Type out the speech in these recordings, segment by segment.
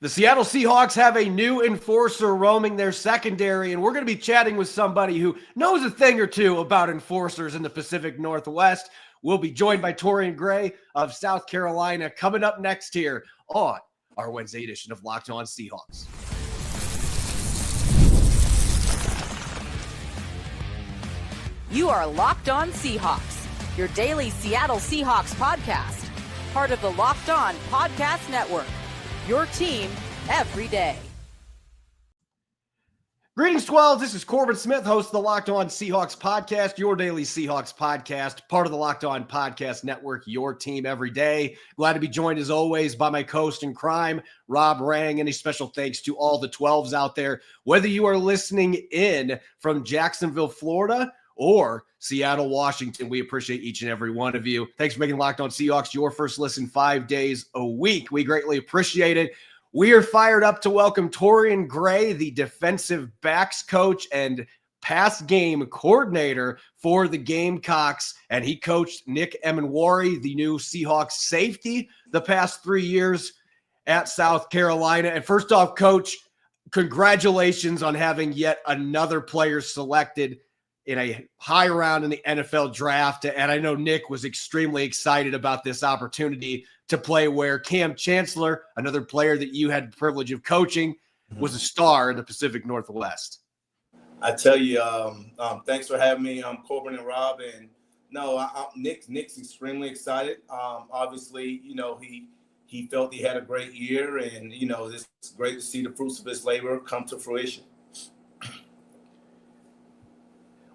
The Seattle Seahawks have a new enforcer roaming their secondary, and we're going to be chatting with somebody who knows a thing or two about enforcers in the Pacific Northwest. We'll be joined by Torrian Gray of South Carolina coming up next here on our Wednesday edition of Locked On Seahawks. You are Locked On Seahawks, your daily Seattle Seahawks podcast, part of the Locked On Podcast Network, your team every day. Greetings, 12. This is Corbin Smith, host of the Locked On Seahawks podcast, your daily Seahawks podcast, part of the Locked On Podcast Network, your team every day. Glad to be joined, as always, by my co-host in crime, Rob Rang. And a special thanks to all the 12s out there, whether you are listening in from Jacksonville, Florida, or Seattle, Washington. We appreciate each and every one of you. Thanks for making Locked On Seahawks your first listen 5 days a week. We greatly appreciate it. We are fired up to welcome Torrian Gray, the defensive backs coach and pass game coordinator for the Gamecocks. And he coached Nick Emmanwori, the new Seahawks safety, the past 3 years at South Carolina. And first off, Coach, congratulations on having yet another player selected in a high round in the NFL draft. And I know Nick was extremely excited about this opportunity to play where Kam Chancellor, another player that you had the privilege of coaching, was a star in the Pacific Northwest. I tell you, thanks for having me, Corbin and Rob. And no, Nick's extremely excited. Obviously, he felt he had a great year, and, it's great to see the fruits of his labor come to fruition.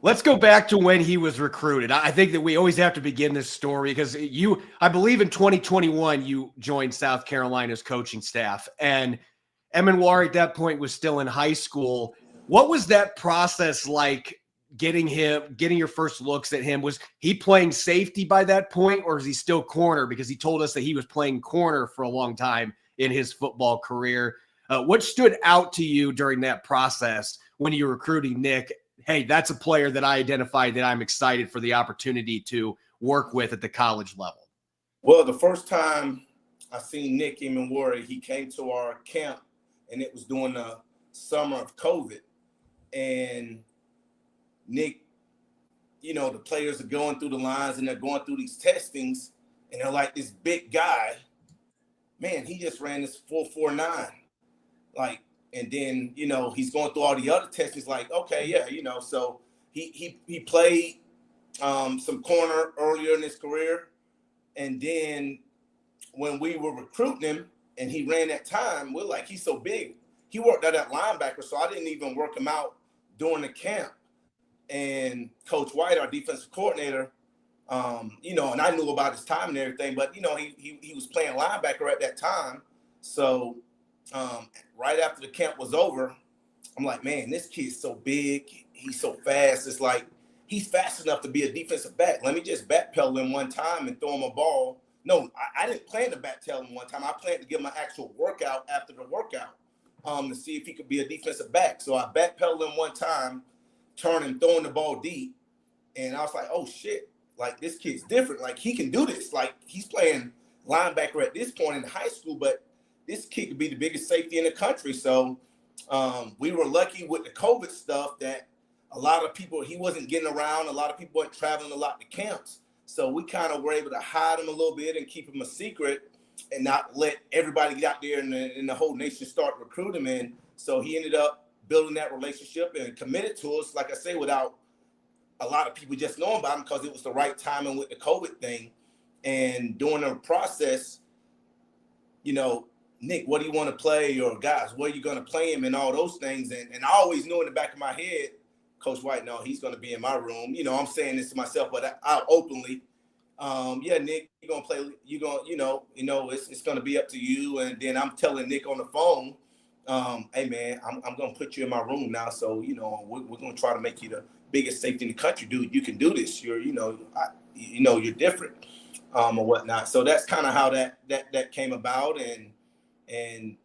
Let's go back to when he was recruited. I think that we always have to begin this story because I believe in 2021, you joined South Carolina's coaching staff, and Emmanwori at that point was still in high school. What was that process like, getting your first looks at him? Was he playing safety by that point, or is he still corner? Because he told us that he was playing corner for a long time in his football career. What stood out to you during that process when you were recruiting Nick? Hey, that's a player that I identified that I'm excited for the opportunity to work with at the college level. Well, the first time I seen Nick Emmanwori, he came to our camp, and it was during the summer of COVID. And Nick, the players are going through the lines and they're going through these testings, and they're like, this big guy, man, he just ran this 4.49. And then, he's going through all the other tests. He's like, okay, yeah, so he played some corner earlier in his career. And then when we were recruiting him and he ran that time, we're like, he's so big. He worked out at linebacker, so I didn't even work him out during the camp. And Coach White, our defensive coordinator, and I knew about his time and everything, but, he was playing linebacker at that time. So right after the camp was over, I'm like, man, this kid's so big. He's so fast. It's like, he's fast enough to be a defensive back. Let me just backpedal him one time and throw him a ball. No, I didn't plan to backpedal him one time. I planned to give him an actual workout after the workout to see if he could be a defensive back. So I backpedaled him one time, throwing the ball deep. And I was like, oh, shit, like, this kid's different. Like, he can do this. Like, he's playing linebacker at this point in high school, but this kid could be the biggest safety in the country. So we were lucky with the COVID stuff that a lot of people, he wasn't getting around. A lot of people weren't traveling a lot to camps. So we kind of were able to hide him a little bit and keep him a secret and not let everybody get out there and the whole nation start recruiting him in. So he ended up building that relationship and committed to us, like I say, without a lot of people just knowing about him because it was the right timing with the COVID thing. And during the process, Nick, what do you want to play? Or guys, where are you going to play him and all those things? And I always knew in the back of my head, Coach White, no, he's going to be in my room. I'm saying this to myself, but I'll openly, Nick, you're going to play, it's going to be up to you. And then I'm telling Nick on the phone, hey, man, I'm going to put you in my room now. So, we're going to try to make you the biggest safety in the country, dude. You can do this. You're, you're different or whatnot. So that's kind of how that came about. And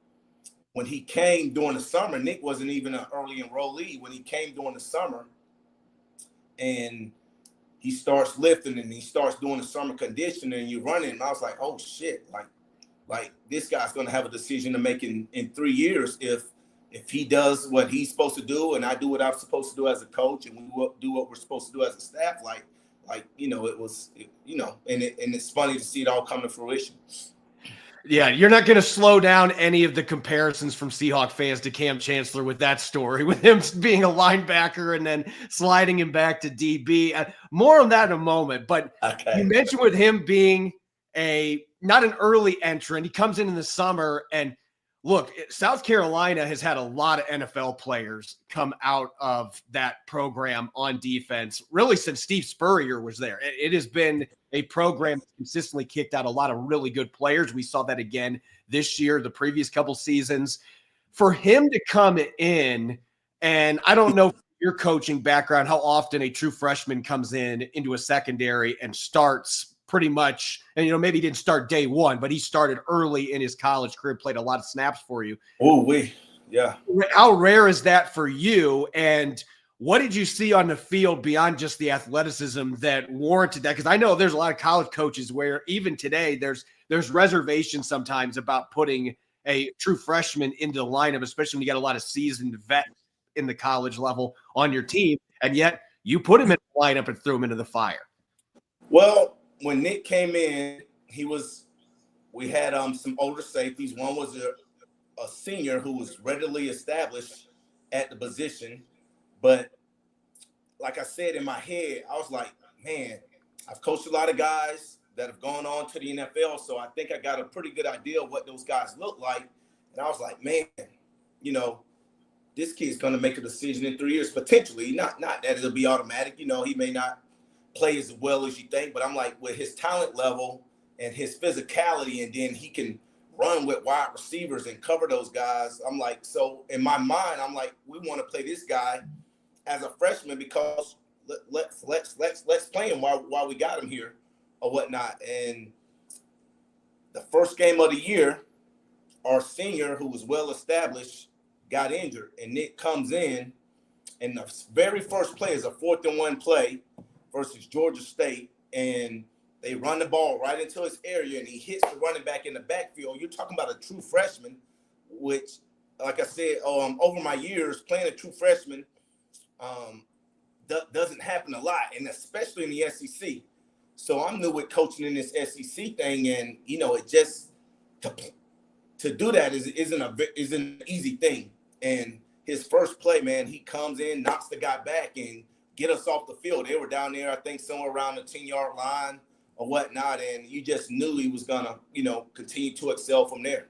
when he came during the summer, Nick wasn't even an early enrollee. When he came during the summer and he starts lifting and he starts doing the summer conditioning and you're running. And I was like, oh shit, like like this guy's going to have a decision to make in 3 years if he does what he's supposed to do and I do what I'm supposed to do as a coach and we do what we're supposed to do as a staff. Like and it's funny to see it all come to fruition. Yeah, you're not going to slow down any of the comparisons from Seahawk fans to Kam Chancellor with that story, with him being a linebacker and then sliding him back to DB. More on that in a moment. But okay. You mentioned with him being not an early entrant. He comes in the summer, and look, South Carolina has had a lot of NFL players come out of that program on defense, really since Steve Spurrier was there. It has been a program that consistently kicked out a lot of really good players. We saw that again this year, the previous couple seasons. For him to come in, and I don't know your coaching background, how often a true freshman comes into a secondary and starts pretty much, and maybe he didn't start day one, but he started early in his college career, played a lot of snaps for you. Yeah. How rare is that for you? And what did you see on the field beyond just the athleticism that warranted that? Because I know there's a lot of college coaches where even today there's reservations sometimes about putting a true freshman into the lineup, especially when you got a lot of seasoned vets in the college level on your team, and yet you put him in the lineup and threw him into the fire. Well, when Nick came in, we had some older safeties. One was a senior who was readily established at the position. But like I said, in my head, I was like, man, I've coached a lot of guys that have gone on to the NFL, so I think I got a pretty good idea of what those guys look like. And I was like, man, this kid's going to make a decision in 3 years, potentially. Not that it'll be automatic. He may not play as well as you think, but I'm like, with his talent level and his physicality, and then he can run with wide receivers and cover those guys. I'm like, so in my mind, I'm like, we want to play this guy as a freshman because let's play him while we got him here or whatnot. And the first game of the year, our senior, who was well established, got injured, and Nick comes in, and the very first play is a 4th-and-1 play versus Georgia State, and they run the ball right into his area, and he hits the running back in the backfield. You're talking about a true freshman, which, like I said, over my years playing a true freshman doesn't happen a lot, and especially in the SEC. So I'm new with coaching in this SEC thing, and it just to do that isn't an easy thing. And his first play, man, he comes in, knocks the guy back, and get us off the field. They were down there, I think, somewhere around the 10-yard line or whatnot, and you just knew he was gonna, continue to excel from there.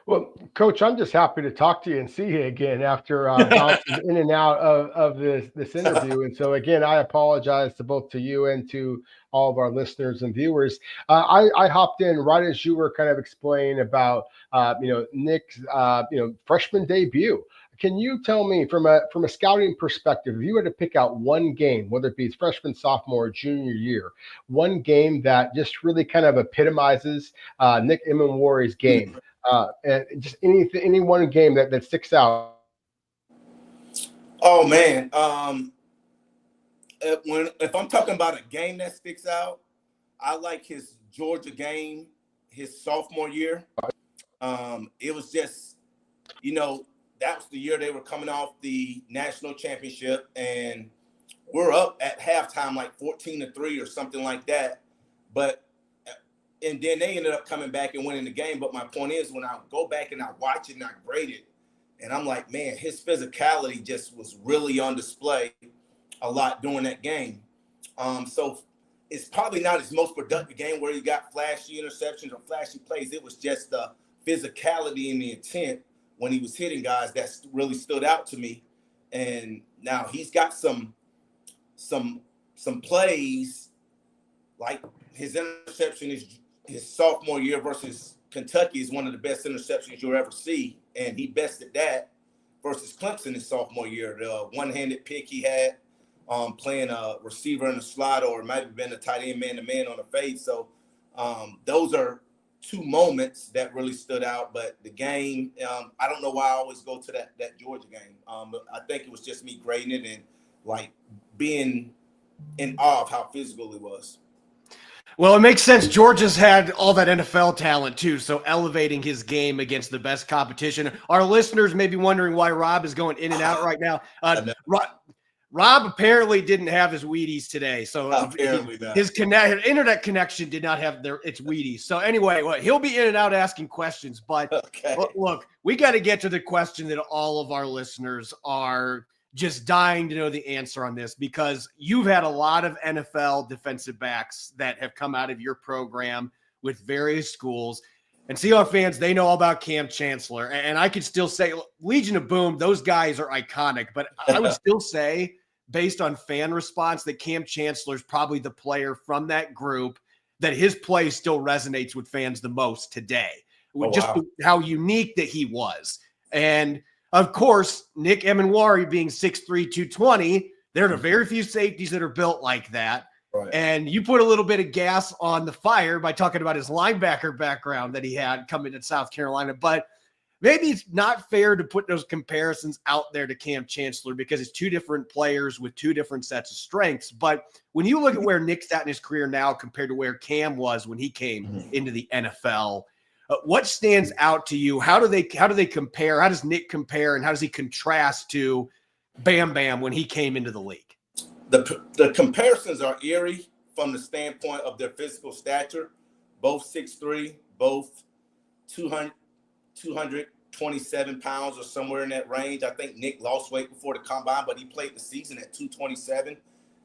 Well, Coach, I'm just happy to talk to you and see you again after bouncing in and out of this interview. And so, again, I apologize to you and to all of our listeners and viewers. I hopped in right as you were kind of explaining about, Nick's, freshman debut. Can you tell me from a scouting perspective, if you had to pick out one game, whether it be freshman, sophomore, junior year, one game that just really kind of epitomizes Nick Emmanwori's game? And just any one game that sticks out. Oh man, if I'm talking about a game that sticks out, I like his Georgia game, his sophomore year. It was just, that was the year they were coming off the national championship, and we're up at halftime like 14-3 or something like that, and then they ended up coming back and winning the game. But my point is, when I go back and I watch it and I grade it, and I'm like, man, his physicality just was really on display a lot during that game. So it's probably not his most productive game where he got flashy interceptions or flashy plays. It was just the physicality and the intent when he was hitting guys that really stood out to me. And now he's got some plays, like his interception is his sophomore year versus Kentucky is one of the best interceptions you'll ever see. And he bested that versus Clemson his sophomore year. The one-handed pick he had playing a receiver in the slot, or it might have been a tight end man-to-man on a fade. So those are two moments that really stood out. But the game, I don't know why I always go to that Georgia game. But I think it was just me grading it and, like, being in awe of how physical it was. Well, it makes sense. Georgia's had all that NFL talent too, so elevating his game against the best competition. Our listeners may be wondering why Rob is going in and out right now. Rob apparently didn't have his Wheaties today, so his internet connection did not have its Wheaties. So anyway, he'll be in and out asking questions. But look, we got to get to the question that all of our listeners are just dying to know the answer on this, because you've had a lot of NFL defensive backs that have come out of your program with various schools. And Seahawks fans, they know all about Kam Chancellor. And I could still say Legion of Boom, those guys are iconic. But I would still say, based on fan response, that Kam Chancellor is probably the player from that group that his play still resonates with fans the most today. How unique that he was. And, of course, Nick Emmanwori being 6'3", 220, there are very few safeties that are built like that. Right. And you put a little bit of gas on the fire by talking about his linebacker background that he had coming to South Carolina. But maybe it's not fair to put those comparisons out there to Kam Chancellor, because it's two different players with two different sets of strengths. But when you look at where Nick's at in his career now compared to where Kam was when he came into the NFL, what stands out to you? How do they compare? How does Nick compare, and how does he contrast to Bam Bam when he came into the league? The comparisons are eerie from the standpoint of their physical stature. Both 6'3", both 227 pounds or somewhere in that range. I think Nick lost weight before the combine, but he played the season at 227.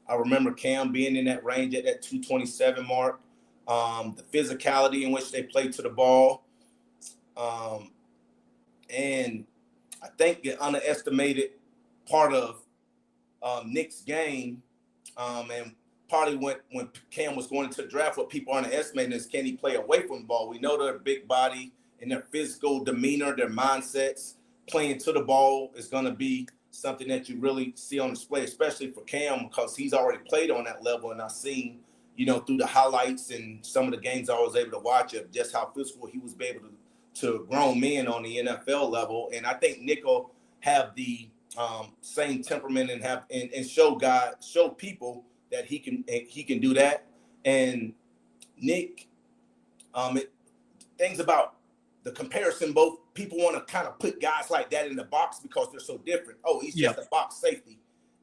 I remember Kam being in that range at that 227 mark. The physicality in which they played to the ball. And I think the underestimated part of Nick's game, and probably when Kam was going into the draft, what people underestimating is, can he play away from the ball? We know their big body and their physical demeanor, their mindsets, playing to the ball is going to be something that you really see on display, especially for Kam, because he's already played on that level. And I've seen, through the highlights and some of the games I was able to watch of just how physical he was able to grown men on the NFL level. And I think Nick will have the same temperament and show people that he can do that. And Nick, things about the comparison, both people want to kind of put guys like that in the box because they're so different. Oh, he's just a box safety.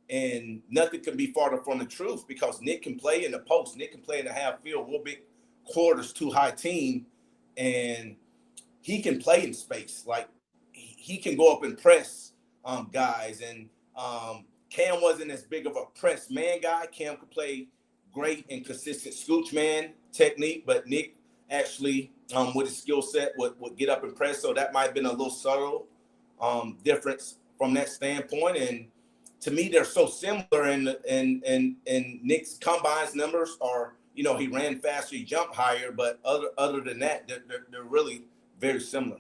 And nothing can be farther from the truth, because Nick can play in the post. Nick can play in the half field. We're big quarters, too high team. And he can play in space. Like, he can go up and press guys. And Kam wasn't as big of a press man guy. Kam could play great and consistent scooch man technique, but Nick actually, with his skill set, would get up and press. So that might have been a little subtle difference from that standpoint. And to me, they're so similar. And Nick's combines numbers are, he ran faster, he jumped higher, but other than that, they're really very similar.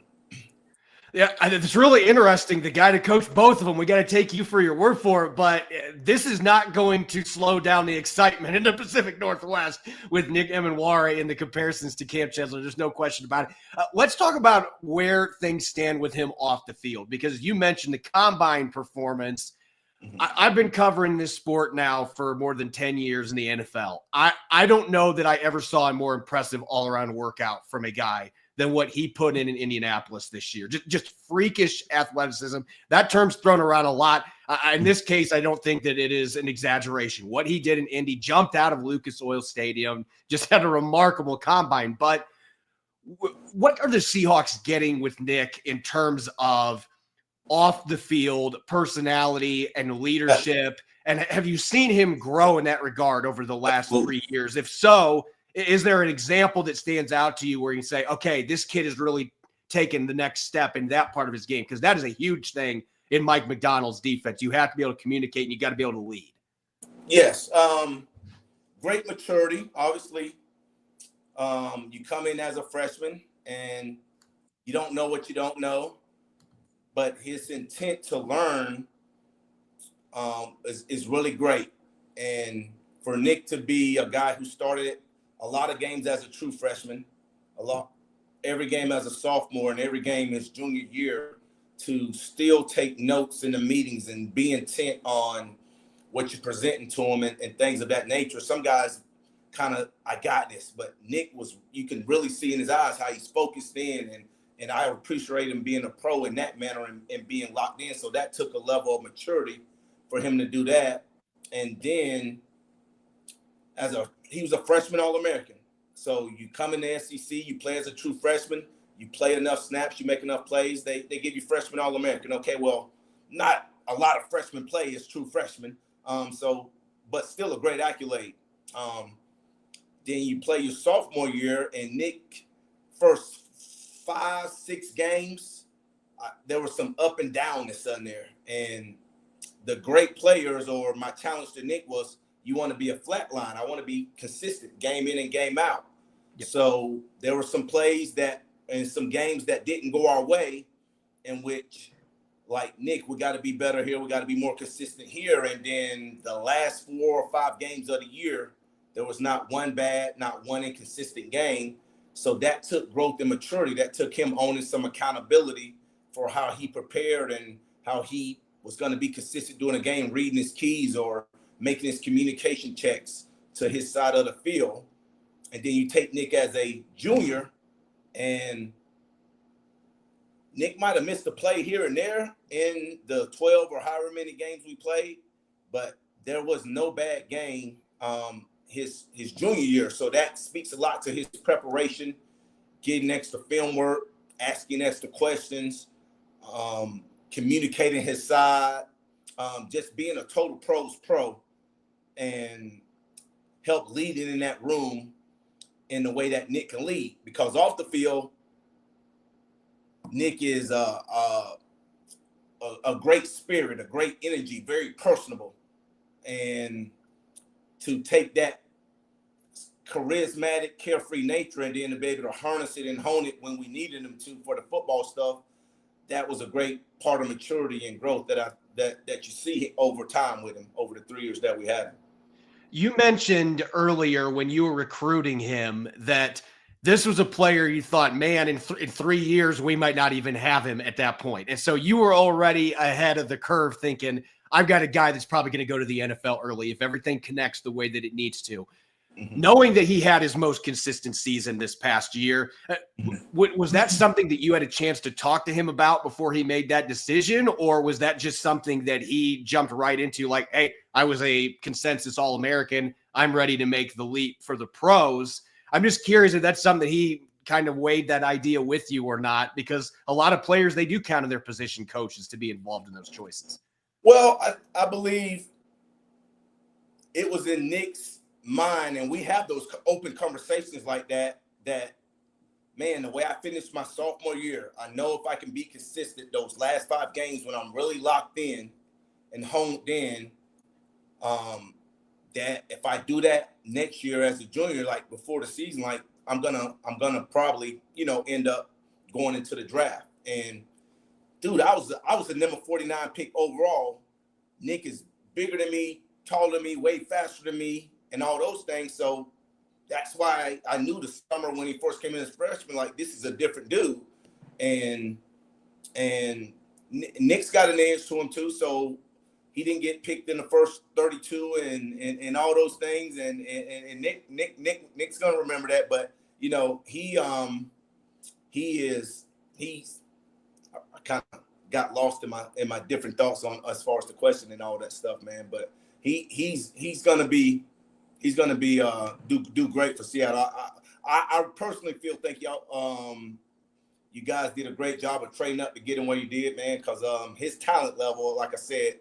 Yeah, it's really interesting. The guy to coach both of them, we got to take you for your word for it, but this is not going to slow down the excitement in the Pacific Northwest with Nick Emmanwori and the comparisons to Kam Chancellor. There's no question about it. Let's talk about where things stand with him off the field, because you mentioned the combine performance. I've been covering this sport now for more than 10 years in the NFL. I don't know that I ever saw a more impressive all-around workout from a guy than what he put in Indianapolis this year. Just freakish athleticism. That term's thrown around a lot. In this case, I don't think that it is an exaggeration. What he did in Indy, jumped out of Lucas Oil Stadium, just had a remarkable combine. But what are the Seahawks getting with Nick in terms of off the field personality and leadership? And have you seen him grow in that regard over the last 3 years? If so, is there an example that stands out to you where you say, okay, this kid has really taken the next step in that part of his game? Because that is a huge thing in Mike McDonald's defense. You have to be able to communicate, and you got to be able to lead. Yes. Great maturity. Obviously, you come in as a freshman and you don't know what you don't know, but his intent to learn is really great. And for Nick to be a guy who started a lot of games as a true freshman, every game as a sophomore, and every game his junior year, to still take notes in the meetings and be intent on what you're presenting to him and things of that nature. Some guys kind of, I got this. But Nick you can really see in his eyes how he's focused in, and I appreciate him being a pro in that manner and being locked in. So that took a level of maturity for him to do that. And then he was a freshman All-American. So you come in the SEC, you play as a true freshman, you play enough snaps, you make enough plays, they give you freshman All-American. Okay, well, not a lot of freshmen play as true freshmen, but still a great accolade. Then you play your sophomore year, and Nick, first 5-6 games, there was some up and downness on there. And the great players, or my challenge to Nick was, you want to be a flat line. I want to be consistent, game in and game out. Yep. So there were some plays and some games that didn't go our way, in which, like, Nick, we got to be better here. We got to be more consistent here. And then the last 4 or 5 games of the year, there was not one bad, not one inconsistent game. So that took growth and maturity. That took him owning some accountability for how he prepared and how he was going to be consistent during a game, reading his keys or making his communication checks to his side of the field. And then you take Nick as a junior, and Nick might have missed a play here and there in the 12 or however many games we played, but there was no bad game his junior year. So that speaks a lot to his preparation, getting extra film work, asking extra questions, communicating his side, just being a total pro's pro, and help leading in that room in the way that Nick can lead. Because off the field, Nick is a great spirit, a great energy, very personable. And to take that charismatic, carefree nature and then to be able to harness it and hone it when we needed him to for the football stuff, that was a great part of maturity and growth that you see over time with him over the 3 years that we had him. You mentioned earlier when you were recruiting him that this was a player you thought, man, in 3 years, we might not even have him at that point. And so you were already ahead of the curve thinking, I've got a guy that's probably going to go to the NFL early if everything connects the way that it needs to. Mm-hmm. Knowing that he had his most consistent season this past year, was that something that you had a chance to talk to him about before he made that decision? Or was that just something that he jumped right into, like, hey, I was a consensus All-American, I'm ready to make the leap for the pros? I'm just curious if that's something he kind of weighed that idea with you or not, because a lot of players, they do count on their position coaches to be involved in those choices. Well, I believe it was in Nick's mind, and we have those open conversations like that, man, the way I finished my sophomore year, I know if I can be consistent those last 5 games when I'm really locked in and honed in, that if I do that next year as a junior, like before the season, like I'm gonna probably, end up going into the draft. And dude, I was a number 49 pick overall. Nick is bigger than me, taller than me, way faster than me, and all those things. So that's why I knew the summer when he first came in as freshman, like, this is a different dude. And Nick's got an edge to him too. So he didn't get picked in the first 32 and all those things. And Nick's gonna remember that. But I kind of got lost in my different thoughts on as far as the question and all that stuff, man. But he's gonna do great for Seattle. I personally think y'all you guys did a great job of training up to get him where you did, man. Because his talent level, like I said,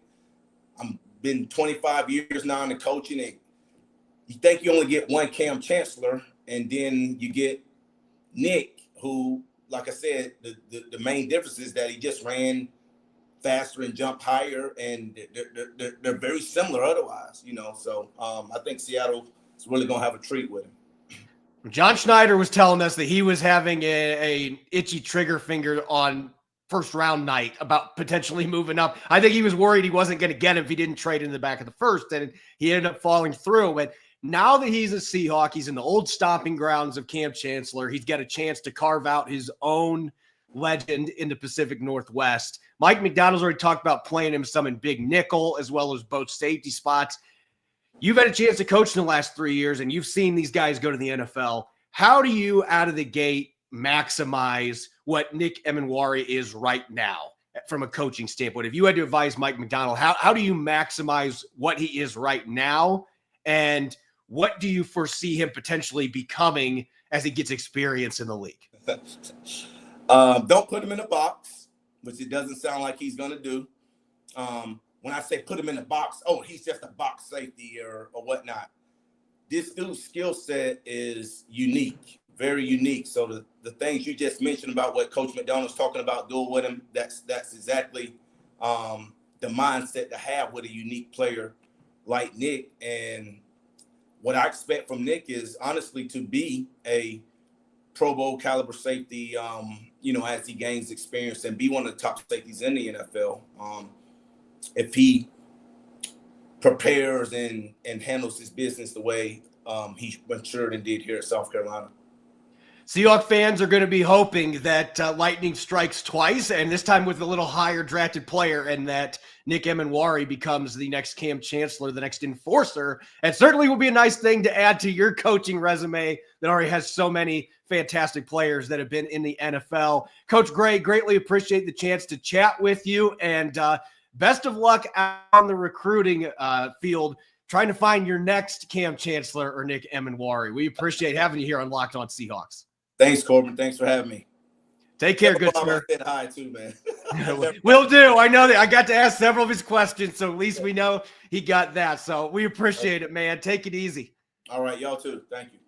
I've been 25 years now in the coaching, and you think you only get one Kam Chancellor, and then you get Nick, who, like I said, the main difference is that he just ran faster and jumped higher, and they're very similar otherwise, So I think Seattle is really going to have a treat with him. John Schneider was telling us that he was having a itchy trigger finger on first round night about potentially moving up. I think he was worried he wasn't going to get him if he didn't trade in the back of the first, and he ended up falling through. But now that he's a Seahawk, he's in the old stomping grounds of Kam Chancellor. He's got a chance to carve out his own legend in the Pacific Northwest. Mike McDonald's already talked about playing him some in big nickel as well as both safety spots. You've had a chance to coach in the last 3 years, and you've seen these guys go to the NFL. How do you, out of the gate, maximize what Nick Emmanwori is right now from a coaching standpoint? If you had to advise Mike McDonald, how do you maximize what he is right now, and what do you foresee him potentially becoming as he gets experience in the league? Don't put him in a box, which it doesn't sound like he's going to do. When I say put him in a box, oh, he's just a box safety or whatnot. This dude's skill set is unique, very unique. So the things you just mentioned about what Coach McDonald's talking about doing with him, that's exactly the mindset to have with a unique player like Nick. And what I expect from Nick is honestly to be a Pro Bowl caliber safety, as he gains experience and be one of the top safeties in the NFL. If he prepares and handles his business the way he matured and did here at South Carolina. Seahawks fans are going to be hoping that lightning strikes twice, and this time with a little higher drafted player, and that Nick Emmanwori becomes the next Kam Chancellor, the next enforcer. And certainly will be a nice thing to add to your coaching resume that already has so many fantastic players that have been in the NFL. Coach Gray, greatly appreciate the chance to chat with you, and best of luck on the recruiting field, trying to find your next Kam Chancellor or Nick Emmanwori. We appreciate having you here on Locked On Seahawks. Thanks, Corbin. Thanks for having me. Take care, good sir. I said hi too, man. Will do. I know that I got to ask several of his questions, so at least we know he got that. So we appreciate it, man. Take it easy. All right, y'all too. Thank you.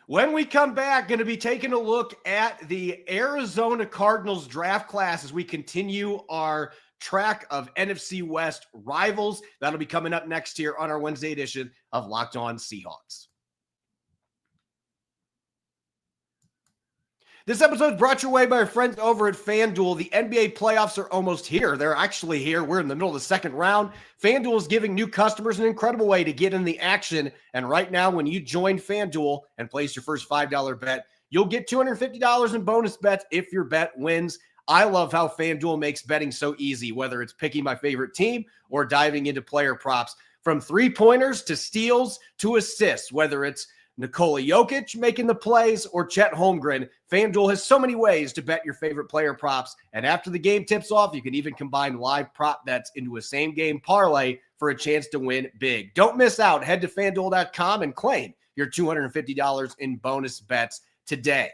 When we come back, going to be taking a look at the Arizona Cardinals draft class as we continue our track of NFC West rivals. That'll be coming up next here on our Wednesday edition of Locked On Seahawks. This episode is brought your way by our friends over at FanDuel. The NBA playoffs are almost here. They're actually here. We're in the middle of the second round. FanDuel is giving new customers an incredible way to get in the action. And right now, when you join FanDuel and place your first $5 bet, you'll get $250 in bonus bets if your bet wins. I love how FanDuel makes betting so easy, whether it's picking my favorite team or diving into player props. From three-pointers to steals to assists, whether it's Nikola Jokic making the plays or Chet Holmgren, FanDuel has so many ways to bet your favorite player props. And after the game tips off, you can even combine live prop bets into a same-game parlay for a chance to win big. Don't miss out. Head to FanDuel.com and claim your $250 in bonus bets today.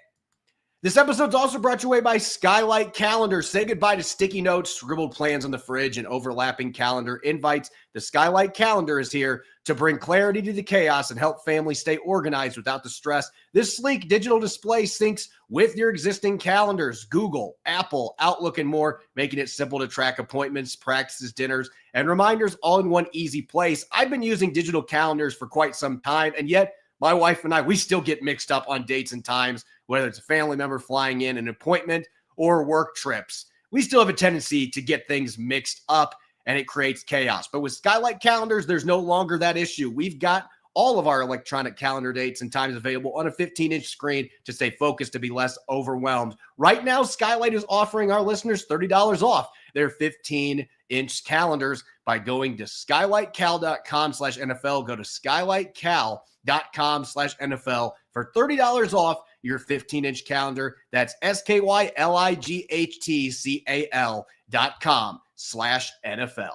This episode is also brought your way by Skylight Calendar. Say goodbye to sticky notes, scribbled plans on the fridge, and overlapping calendar invites. The Skylight Calendar is here to bring clarity to the chaos and help families stay organized without the stress. This sleek digital display syncs with your existing calendars, Google, Apple, Outlook, and more, making it simple to track appointments, practices, dinners, and reminders all in one easy place. I've been using digital calendars for quite some time, and yet my wife and I, we still get mixed up on dates and times, whether it's a family member flying in, an appointment, or work trips. We still have a tendency to get things mixed up, and it creates chaos. But with Skylight Calendars, there's no longer that issue. We've got all of our electronic calendar dates and times available on a 15-inch screen to stay focused, to be less overwhelmed. Right now, Skylight is offering our listeners $30 off their 15-inch calendars by going to skylightcal.com/NFL. Go to skylightcal.com/NFL for $30 off your 15-inch calendar. That's skylightcal.com/NFL.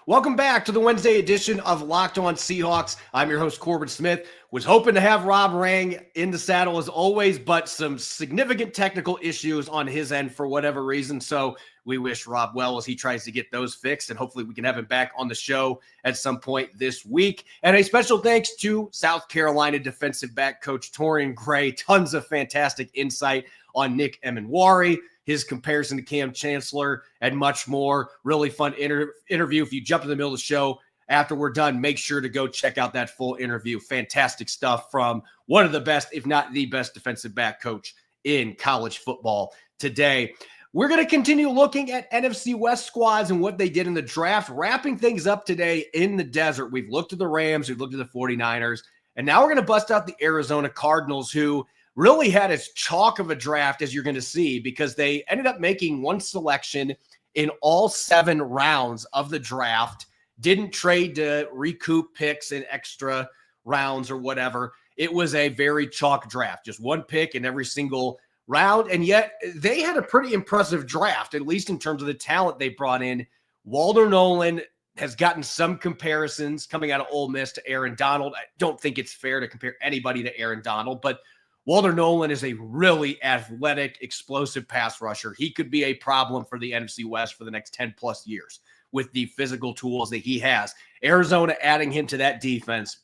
Welcome back to the Wednesday edition of Locked On Seahawks. I'm your host, Corbin Smith. Was hoping to have Rob Rang in the saddle as always, but some significant technical issues on his end for whatever reason. So we wish Rob well as he tries to get those fixed, and hopefully we can have him back on the show at some point this week. And a special thanks to South Carolina defensive back coach Torrian Gray. Tons of fantastic insight on Nick Emmanwori, his comparison to Kam Chancellor, and much more. Really fun interview. If you jump in the middle of the show after we're done, make sure to go check out that full interview. Fantastic stuff from one of the best, if not the best, defensive back coach in college football today. We're going to continue looking at NFC West squads and what they did in the draft, wrapping things up today in the desert. We've looked at the Rams, we've looked at the 49ers, and now we're going to bust out the Arizona Cardinals, who really had as chalk of a draft as you're going to see, because they ended up making one selection in all 7 rounds of the draft, didn't trade to recoup picks in extra rounds or whatever. It was a very chalk draft, just 1 pick in every single round. And yet they had a pretty impressive draft, at least in terms of the talent they brought in. Walter Nolan has gotten some comparisons coming out of Ole Miss to Aaron Donald. I don't think it's fair to compare anybody to Aaron Donald, but Walter Nolan is a really athletic, explosive pass rusher. He could be a problem for the NFC West for the next 10 plus years with the physical tools that he has. Arizona adding him to that defense,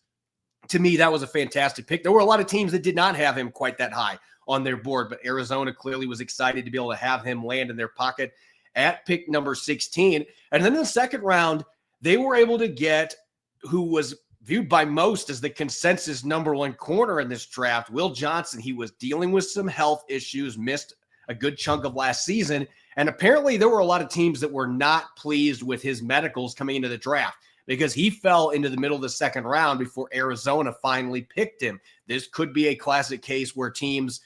to me, that was a fantastic pick. There were a lot of teams that did not have him quite that high on their board, but Arizona clearly was excited to be able to have him land in their pocket at pick number 16. And then in the second round, they were able to get who was viewed by most as the consensus number 1 corner in this draft, Will Johnson. He was dealing with some health issues, missed a good chunk of last season. And apparently there were a lot of teams that were not pleased with his medicals coming into the draft because he fell into the middle of the second round before Arizona finally picked him. This could be a classic case where teams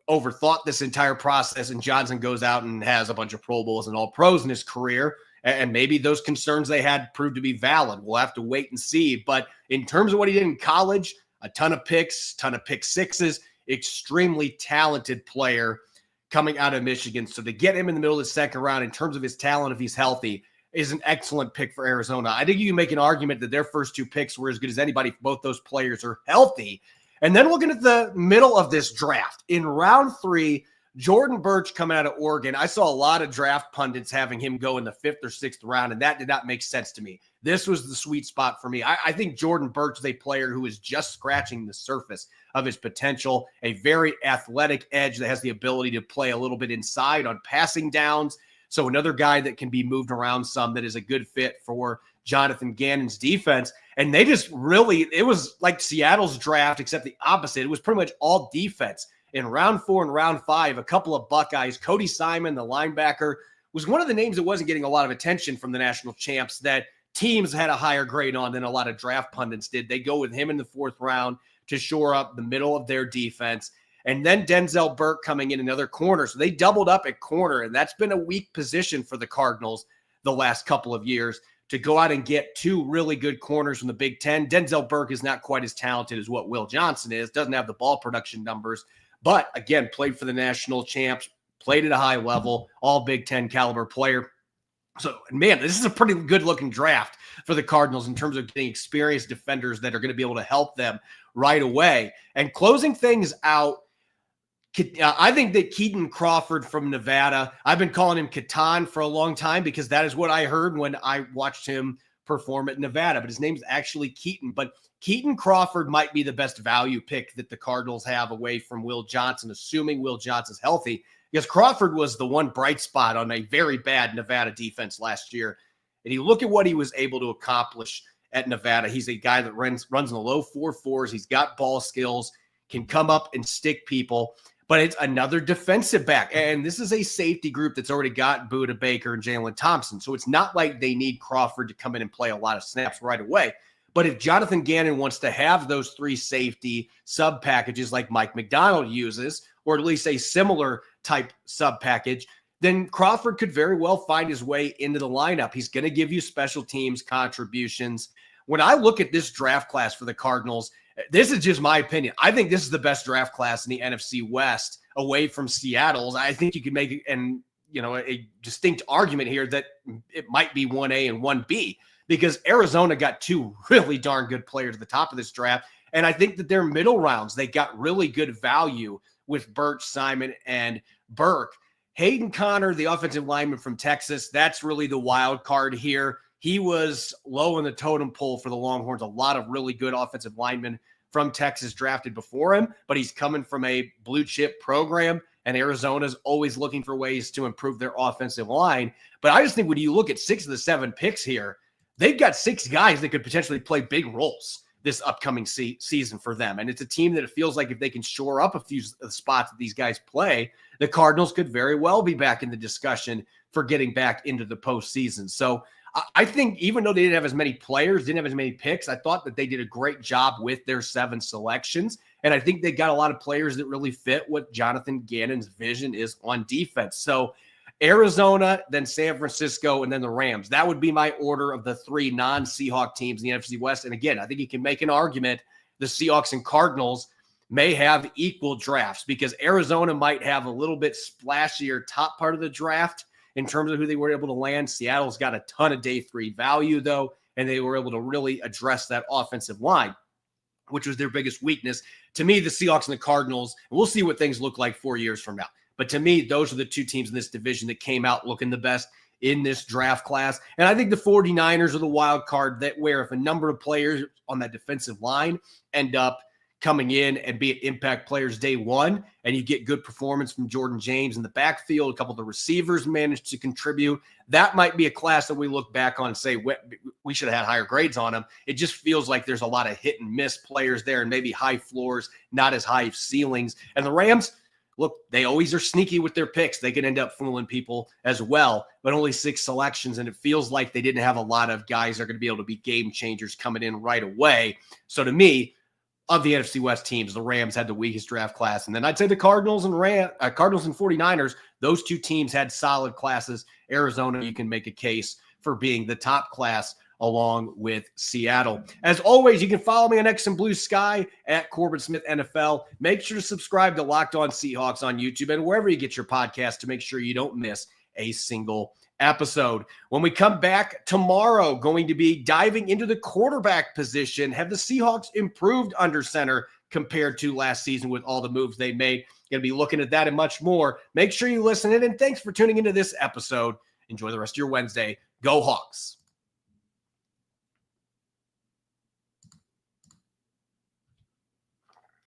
overthought this entire process and Johnson goes out and has a bunch of Pro Bowls and all pros in his career. And maybe those concerns they had proved to be valid. We'll have to wait and see. But in terms of what he did in college, a ton of picks, ton of pick sixes, extremely talented player coming out of Michigan. So to get him in the middle of the second round in terms of his talent, if he's healthy, is an excellent pick for Arizona. I think you can make an argument that their first 2 picks were as good as anybody if both those players are healthy. And then looking at the middle of this draft, in round 3, Jordan Burch coming out of Oregon, I saw a lot of draft pundits having him go in the 5th or 6th round, and that did not make sense to me. This was the sweet spot for me. I think Jordan Burch is a player who is just scratching the surface of his potential, a very athletic edge that has the ability to play a little bit inside on passing downs. So another guy that can be moved around some that is a good fit for Jonathan Gannon's defense. And they just really, it was like Seattle's draft, except the opposite. It was pretty much all defense. In round 4 and round 5, a couple of Buckeyes. Cody Simon, the linebacker, was one of the names that wasn't getting a lot of attention from the national champs that teams had a higher grade on than a lot of draft pundits did. They go with him in the 4th round to shore up the middle of their defense. And then Denzel Burke coming in another corner. So they doubled up at corner, and that's been a weak position for the Cardinals the last couple of years. To go out and get 2 really good corners from the Big Ten. Denzel Burke is not quite as talented as what Will Johnson is, doesn't have the ball production numbers, but again, played for the national champs, played at a high level, all Big Ten caliber player. So, man, this is a pretty good looking draft for the Cardinals in terms of getting experienced defenders that are going to be able to help them right away. And closing things out, I think that Keaton Crawford from Nevada, I've been calling him Keaton for a long time because that is what I heard when I watched him perform at Nevada, but his name's actually Keaton. But Keaton Crawford might be the best value pick that the Cardinals have away from Will Johnson, assuming Will Johnson's healthy, because Crawford was the one bright spot on a very bad Nevada defense last year. And you look at what he was able to accomplish at Nevada. He's a guy that runs in the low 4.4s. He's got ball skills, can come up and stick people. But it's another defensive back. And this is a safety group that's already got Buda Baker and Jalen Thompson. So it's not like they need Crawford to come in and play a lot of snaps right away. But if Jonathan Gannon wants to have those 3 safety sub packages like Mike McDonald uses, or at least a similar type sub package, then Crawford could very well find his way into the lineup. He's going to give you special teams contributions. When I look at this draft class for the Cardinals, this is just my opinion. I think this is the best draft class in the NFC West away from Seattle's. I think you can make a distinct argument here that it might be 1A and 1B because Arizona got 2 really darn good players at the top of this draft. And I think that their middle rounds, they got really good value with Burch, Simon, and Burke. Hayden Connor, the offensive lineman from Texas, that's really the wild card here. He was low in the totem pole for the Longhorns. A lot of really good offensive linemen from Texas drafted before him, but he's coming from a blue chip program, and Arizona's always looking for ways to improve their offensive line. But I just think when you look at 6 of the 7 picks here, they've got 6 guys that could potentially play big roles this upcoming season for them. And it's a team that it feels like if they can shore up a few spots that these guys play, the Cardinals could very well be back in the discussion for getting back into the postseason. So I think even though they didn't have as many players, didn't have as many picks, I thought that they did a great job with their 7 selections. And I think they got a lot of players that really fit what Jonathan Gannon's vision is on defense. So Arizona, then San Francisco, and then the Rams. That would be my order of the 3 non-Seahawk teams in the NFC West. And again, I think you can make an argument the Seahawks and Cardinals may have equal drafts because Arizona might have a little bit splashier top part of the draft in terms of who they were able to land. Seattle's got a ton of day 3 value, though, and they were able to really address that offensive line, which was their biggest weakness. To me, the Seahawks and the Cardinals, and we'll see what things look like 4 years from now. But to me, those are the 2 teams in this division that came out looking the best in this draft class. And I think the 49ers are the wild card that where if a number of players on that defensive line end up coming in and be impact players day 1, and you get good performance from Jordan James in the backfield, a couple of the receivers managed to contribute, that might be a class that we look back on and say, we should have had higher grades on them. It just feels like there's a lot of hit and miss players there and maybe high floors, not as high ceilings. And the Rams, look, they always are sneaky with their picks. They can end up fooling people as well, but only 6 selections, and it feels like they didn't have a lot of guys that are going to be able to be game changers coming in right away. So to me, of the NFC West teams, the Rams had the weakest draft class. And then I'd say the Cardinals and 49ers, those 2 teams had solid classes. Arizona, you can make a case for being the top class along with Seattle. As always, you can follow me on X and Blue Sky at Corbin Smith NFL. Make sure to subscribe to Locked On Seahawks on YouTube and wherever you get your podcast to make sure you don't miss a single episode. When we come back tomorrow, going to be diving into the quarterback position. Have the Seahawks improved under center compared to last season with all the moves they made? Going to be looking at that and much more. Make sure you listen in, and thanks for tuning into this episode. Enjoy the rest of your Wednesday. Go Hawks.